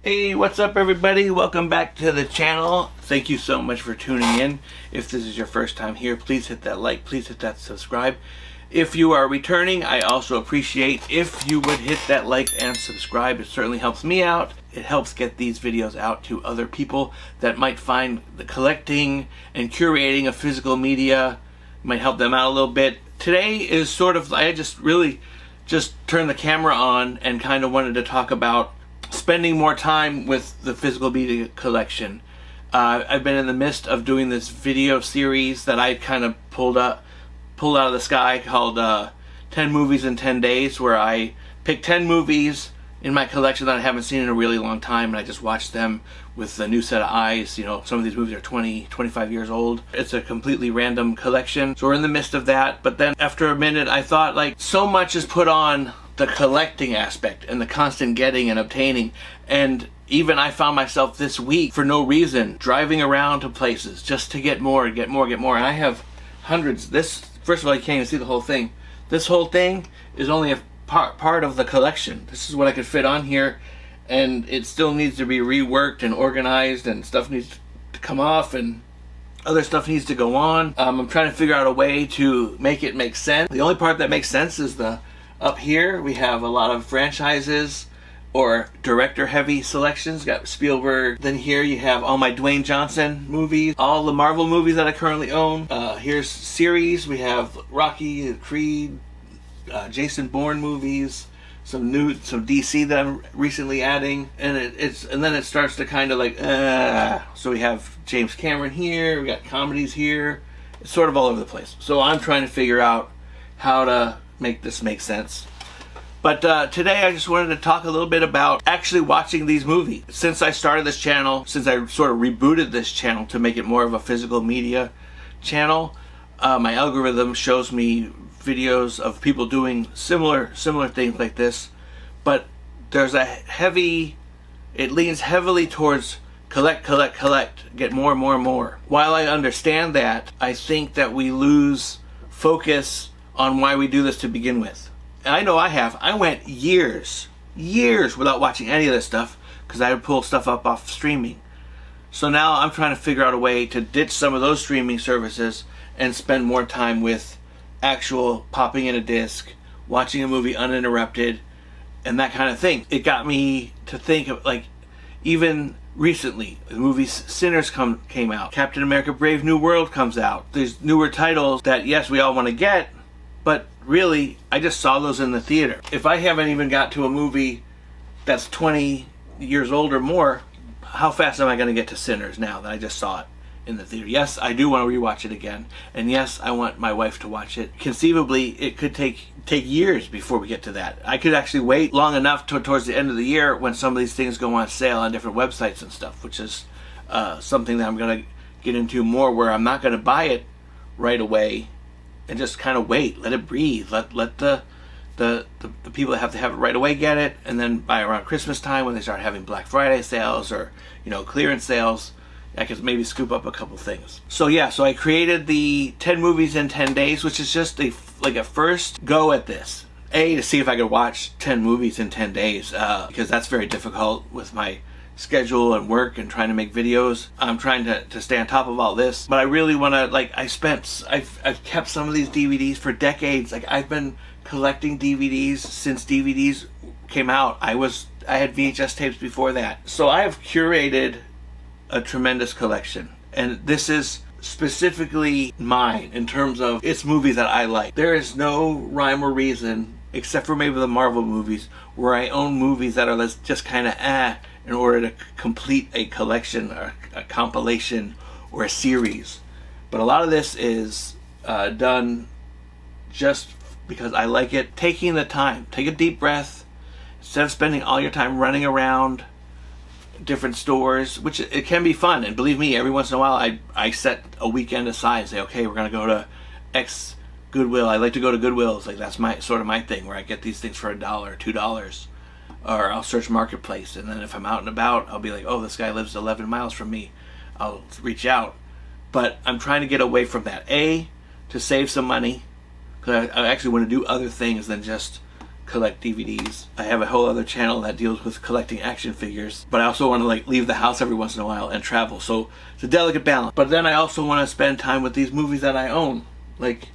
Hey, what's up everybody? Welcome back to the channel. Thank you so much for tuning in. If this is your first time here, please hit that like, please hit that subscribe. If you are returning, I also appreciate if you would hit that like and subscribe. It certainly helps me out. It helps get these videos out to other people that might find the collecting and curating of physical media might help them out a little bit. Today is sort of, I just turned the camera on and kind of wanted to talk about spending more time with the physical media collection. I've been in the midst of doing this video series that I kind of pulled out of the sky called 10 Movies in 10 Days, where I pick 10 movies in my collection that I haven't seen in a really long time, and I just watch them with a new set of eyes. You know, some of these movies are 20, 25 years old. It's a completely random collection, so we're in the midst of that. But then after a minute, I thought, like, so much is put on the collecting aspect and the constant getting and obtaining, and even I found myself this week for no reason driving around to places just to get more, and I have hundreds. This, first of all, you can't even see the whole thing. This whole thing is only a part of the collection. This is what I could fit on here, and it still needs to be reworked and organized, and stuff needs to come off and other stuff needs to go on. I'm trying to figure out a way to make it make sense. The only part that makes sense is up here we have a lot of franchises or director heavy selections. Got Spielberg. Then here you have all my Dwayne Johnson movies, all the Marvel movies that I currently own. Here's series. We have Rocky, Creed, Jason Bourne movies, some DC that I'm recently adding, and then it starts to kind of like so we have James Cameron here, we got comedies here. It's sort of all over the place. So I'm trying to figure out how to make this make sense. But today I just wanted to talk a little bit about actually watching these movies. Since I started this channel, since I sort of rebooted this channel to make it more of a physical media channel, my algorithm shows me videos of people doing similar things like this, but there's it leans heavily towards collect, get more and more and more. While I understand that, I think that we lose focus on why we do this to begin with. And I know I went years without watching any of this stuff because I would pull stuff up off streaming. So now I'm trying to figure out a way to ditch some of those streaming services and spend more time with actual popping in a disc, watching a movie uninterrupted, and that kind of thing. It got me to think of, like, even recently, the movie Sinners came out. Captain America Brave New World comes out. There's newer titles that, yes, we all want to get, but really, I just saw those in the theater. If I haven't even got to a movie that's 20 years old or more, how fast am I going to get to Sinners now that I just saw it in the theater? Yes, I do want to rewatch it again, and yes, I want my wife to watch it. Conceivably, it could take years before we get to that. I could actually wait long enough towards the end of the year when some of these things go on sale on different websites and stuff, which is something that I'm going to get into more, where I'm not going to buy it right away and just kind of wait, let it breathe, let the people that have to have it right away get it, and then by around Christmas time when they start having Black Friday sales or, you know, clearance sales, I could maybe scoop up a couple things. So yeah, so I created the 10 movies in 10 days, which is just a first go at this. To see if I could watch 10 movies in 10 days, because that's very difficult with my schedule and work and trying to make videos. I'm trying to stay on top of all this, but I really want to, like, I've kept some of these DVDs for decades. Like, I've been collecting DVDs since DVDs came out. I had VHS tapes before that. So I have curated a tremendous collection, and this is specifically mine in terms of it's movies that I like. There is no rhyme or reason, except for maybe the Marvel movies, where I own movies that are just kind of in order to complete a collection or a compilation or a series. But a lot of this is done just because I like it. Taking the time, take a deep breath, instead of spending all your time running around different stores, which it can be fun, and believe me, every once in a while I set a weekend aside and say, okay, we're gonna go to X Goodwill. I like to go to Goodwill. It's like, that's my thing, where I get these things for $1 or $2, or I'll search Marketplace, and then if I'm out and about, I'll be like, oh, this guy lives 11 miles from me, I'll reach out. But I'm trying to get away from that, to save some money, because I actually want to do other things than just collect DVDs. I have a whole other channel that deals with collecting action figures, but I also want to like leave the house every once in a while and travel. So it's a delicate balance. But then I also want to spend time with these movies that I own. Like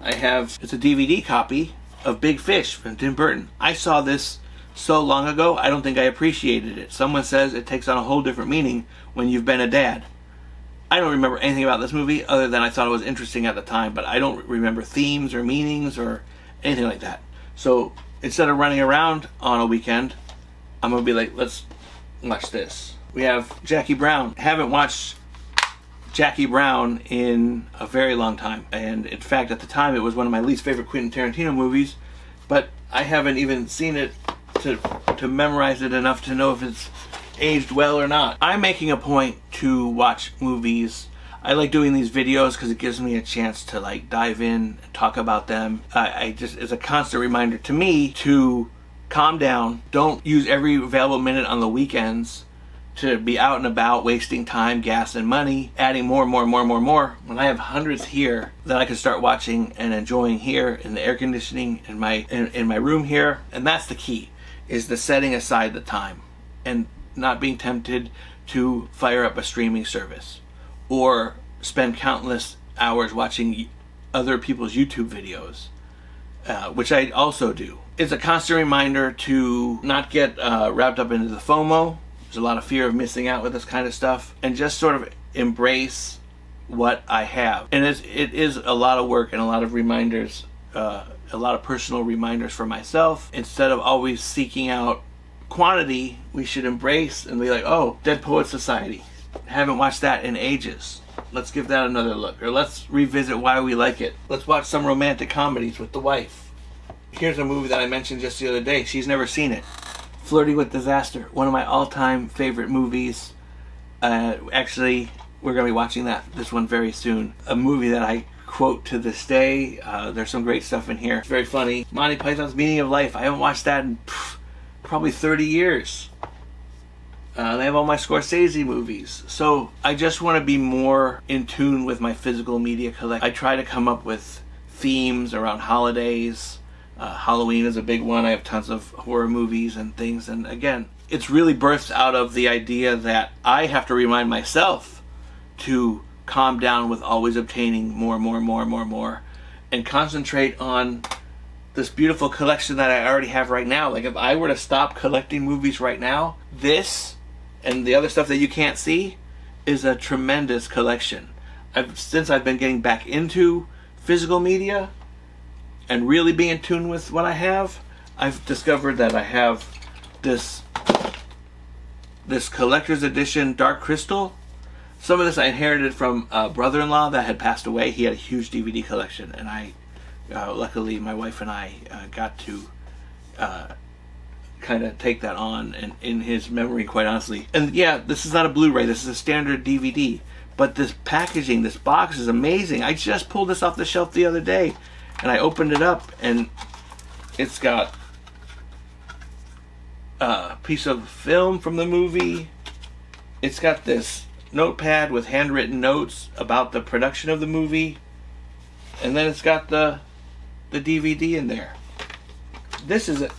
it's a DVD copy of Big Fish from Tim Burton. I saw this so long ago, I don't think I appreciated it. Someone says it takes on a whole different meaning when you've been a dad. I don't remember anything about this movie other than I thought it was interesting at the time, but I don't remember themes or meanings or anything like that. So instead of running around on a weekend, I'm going to be like, let's watch this. We have Jackie Brown. Haven't watched Jackie Brown in a very long time. And in fact, at the time, it was one of my least favorite Quentin Tarantino movies, but I haven't even seen it to memorize it enough to know if it's aged well or not. I'm making a point to watch movies. I like doing these videos because it gives me a chance to like dive in and talk about them. It's a constant reminder to me to calm down. Don't use every available minute on the weekends to be out and about wasting time, gas, and money, adding more when I have hundreds here that I can start watching and enjoying here in the air conditioning in my room here. And that's the key, is the setting aside the time and not being tempted to fire up a streaming service or spend countless hours watching other people's YouTube videos, which I also do. It's a constant reminder to not get wrapped up into the FOMO. There's a lot of fear of missing out with this kind of stuff, and just sort of embrace what I have. And it is a lot of work and a lot of reminders, a lot of personal reminders for myself. Instead of always seeking out quantity, we should embrace and be like, oh, Dead Poets Society. Haven't watched that in ages. Let's give that another look. Or let's revisit why we like it. Let's watch some romantic comedies with the wife. Here's a movie that I mentioned just the other day. She's never seen it. Flirting with Disaster. One of my all-time favorite movies. Actually, we're going to be watching this one very soon. A movie that I quote to this day. There's some great stuff in here. It's very funny. Monty Python's Meaning of Life. I haven't watched that in probably 30 years. They have all my Scorsese movies. So I just want to be more in tune with my physical media collection. I try to come up with themes around holidays. Halloween is a big one. I have tons of horror movies and things. And again, it's really birthed out of the idea that I have to remind myself to calm down with always obtaining more, and concentrate on this beautiful collection that I already have right now. Like if I were to stop collecting movies right now, this and the other stuff that you can't see is a tremendous collection. Since I've been getting back into physical media and really being in tune with what I have, I've discovered that I have this collector's edition Dark Crystal. Some of this I inherited from a brother-in-law that had passed away. He had a huge DVD collection, and luckily my wife and I got to kind of take that on and in his memory, quite honestly. And yeah, this is not a Blu-ray, this is a standard DVD, but this packaging, this box is amazing. I just pulled this off the shelf the other day and I opened it up and it's got a piece of film from the movie. It's got this notepad with handwritten notes about the production of the movie, and then it's got the DVD in there. This is a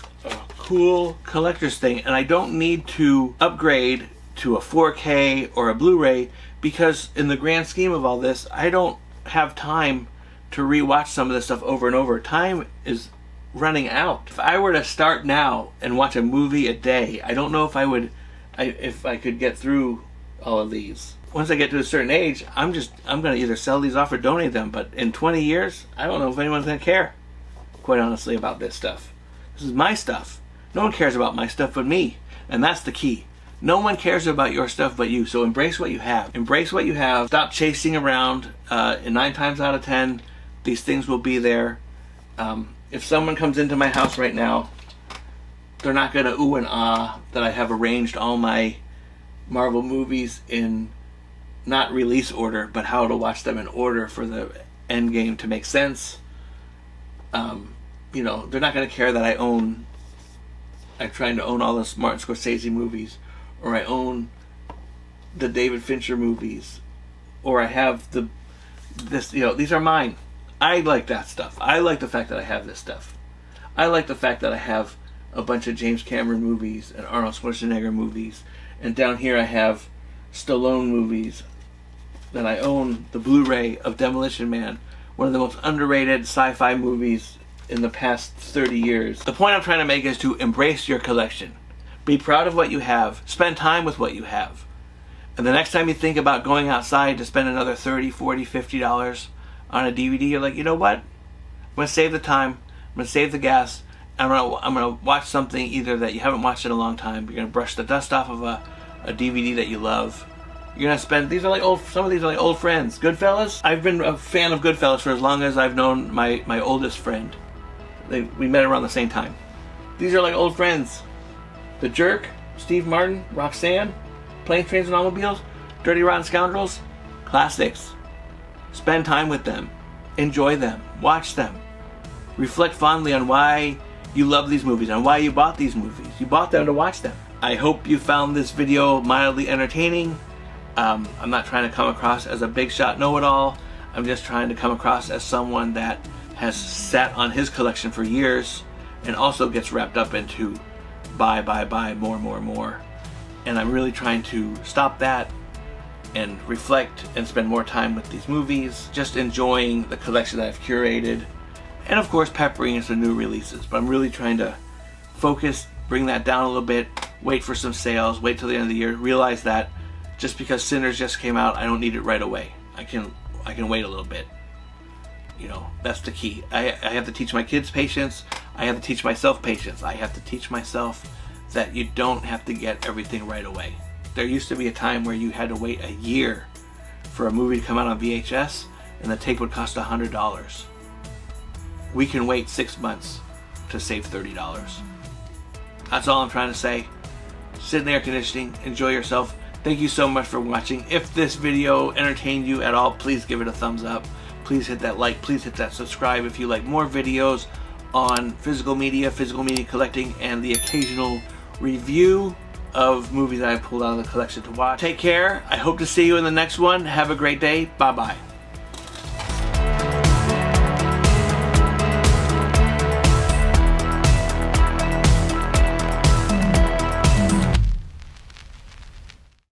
cool collector's thing, and I don't need to upgrade to a 4K or a Blu-ray because in the grand scheme of all this, I don't have time to rewatch some of this stuff over and over. Time is running out. If I were to start now and watch a movie a day, I don't know if I could get through all of these. Once I get to a certain age, I'm going to either sell these off or donate them, but in 20 years, I don't know if anyone's going to care, quite honestly, about this stuff. This is my stuff. No one cares about my stuff but me, and that's the key. No one cares about your stuff but you, so embrace what you have. Embrace what you have. Stop chasing around. And 9 times out of 10, these things will be there. If someone comes into my house right now, they're not going to ooh and ah that I have arranged all my Marvel movies in not release order, but how to watch them in order for the end game to make sense. They're not going to care that I'm trying to own all the Martin Scorsese movies, or I own the David Fincher movies, or I have these are mine. I like that stuff. I like the fact that I have this stuff. I like the fact that I have a bunch of James Cameron movies and Arnold Schwarzenegger movies, and down here I have Stallone movies. Then I own the Blu-ray of Demolition Man, one of the most underrated sci-fi movies in the past 30 years. The point I'm trying to make is to embrace your collection. Be proud of what you have. Spend time with what you have. And the next time you think about going outside to spend another $30, $40, $50 on a DVD, you're like, you know what? I'm going to save the time. I'm going to save the gas. I'm going to watch something either that you haven't watched in a long time. You're going to brush the dust off of a DVD that you love. You're going to spend, some of these are like old friends. Goodfellas? I've been a fan of Goodfellas for as long as I've known my oldest friend. We met around the same time. These are like old friends. The Jerk, Steve Martin, Roxanne, Planes, Trains, and Automobiles, Dirty Rotten Scoundrels, classics. Spend time with them. Enjoy them. Watch them. Reflect fondly on why you love these movies and why you bought these movies. You bought them to watch them. I hope you found this video mildly entertaining. I'm not trying to come across as a big shot know-it-all. I'm just trying to come across as someone that has sat on his collection for years and also gets wrapped up into buy, more. And I'm really trying to stop that and reflect and spend more time with these movies, just enjoying the collection that I've curated, and of course peppering in some new releases. But I'm really trying to focus, bring that down a little bit, wait for some sales, wait till the end of the year, realize that just because Sinners just came out, I don't need it right away. I can wait a little bit. You know, that's the key. I have to teach my kids patience. I have to teach myself patience. I have to teach myself that you don't have to get everything right away. There used to be a time where you had to wait a year for a movie to come out on VHS, and the tape would cost $100. We can wait 6 months to save $30. That's all I'm trying to say. Sit in the air conditioning, enjoy yourself. Thank you so much for watching. If this video entertained you at all, please give it a thumbs up. Please hit that like, please hit that subscribe if you like more videos on physical media collecting, and the occasional review of movies that I pulled out of the collection to watch. Take care. I hope to see you in the next one. Have a great day. Bye-bye.